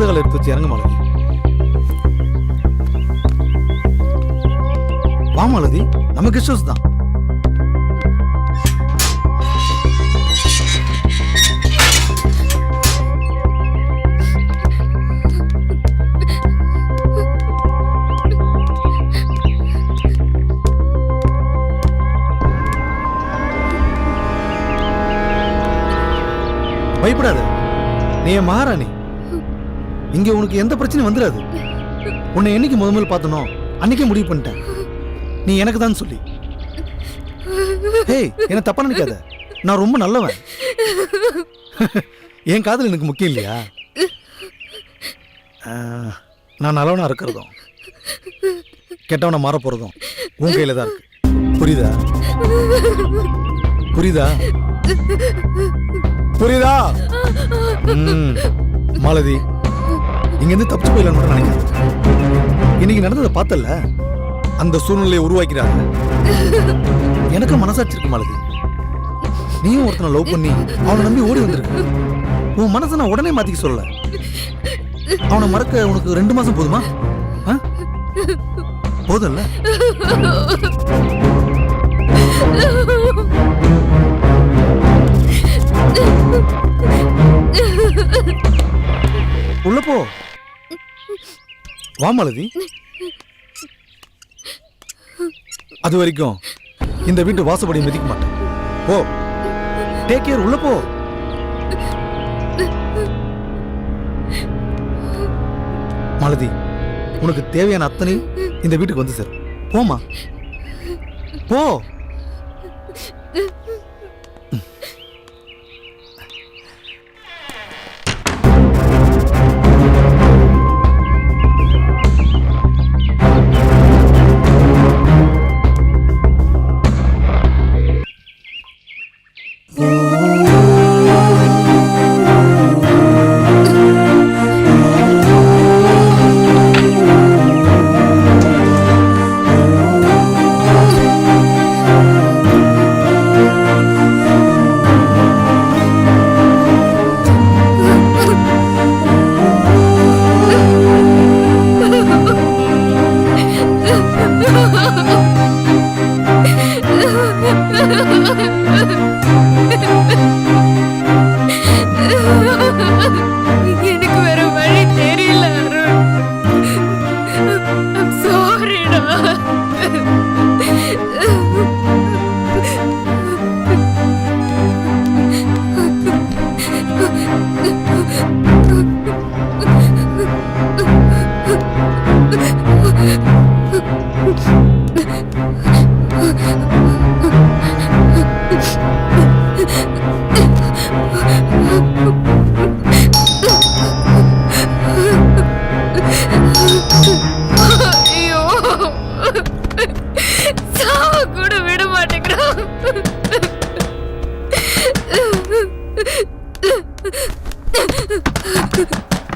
வலதுகால எடுத்து வச்சு இறங்க மாலதி. வா மாலதி, நம்ம கெஸ்ட் ஹவுஸ் தான். பயப்படாத, நீ என் மகாராணி. இங்க உனக்கு எந்த பிரச்சனையும் வந்துடாது. உன்னை என்னைக்கு முதல் பார்த்தனோ அன்னைக்கே முடிவு பண்ணிட்டேன், நீ எனக்கு தான் சொல்லி. ஹேய், என்ன தப்பா நினைக்காத, நான் ரொம்ப நல்லவன். என் காதல் எனக்கு முக்கியம் இல்லையா? நான் நல்லவனா இருக்கிறதும் கெட்டவனை மாற போறதும் உன் கையில தான் இருக்கு. புரியுதா? புரியுதா? புரியுதா? மாலதி, இங்க இருந்து தப்பிச்சு போயிடலாம் மட்டும் நினைக்கிறேன். இன்னைக்கு நடந்ததை பார்த்தல, அந்த சூழ்நிலையை உருவாக்கிறாங்க. எனக்கு மனசாட்சி இருக்கு மாலதி. நீயும் ஒருத்தனை லவ் பண்ணி அவனை நம்பி ஓடி வந்திருக்கு. உன் மனசை நான் உடனே மாத்திக்க சொல்லல. அவனை மறக்க உனக்கு 2 மாசம் போதுமா? போதும்ல? உள்ள போ. வா மாலதி. அது வரைக்கும் இந்த வீட்டு வாசப்படி மிதிக்க மாட்டேன். போ, டேக் கேர். உள்ள போ. மாலதி, உனக்கு தேவையான அத்தனை இந்த வீட்டுக்கு வந்து சார். போமா, போ. எனக்கு வேற வழி தெரியல அருண். சாரிடா. ஐயோ, சாவ கூட விட மாட்டேங்கிறான்.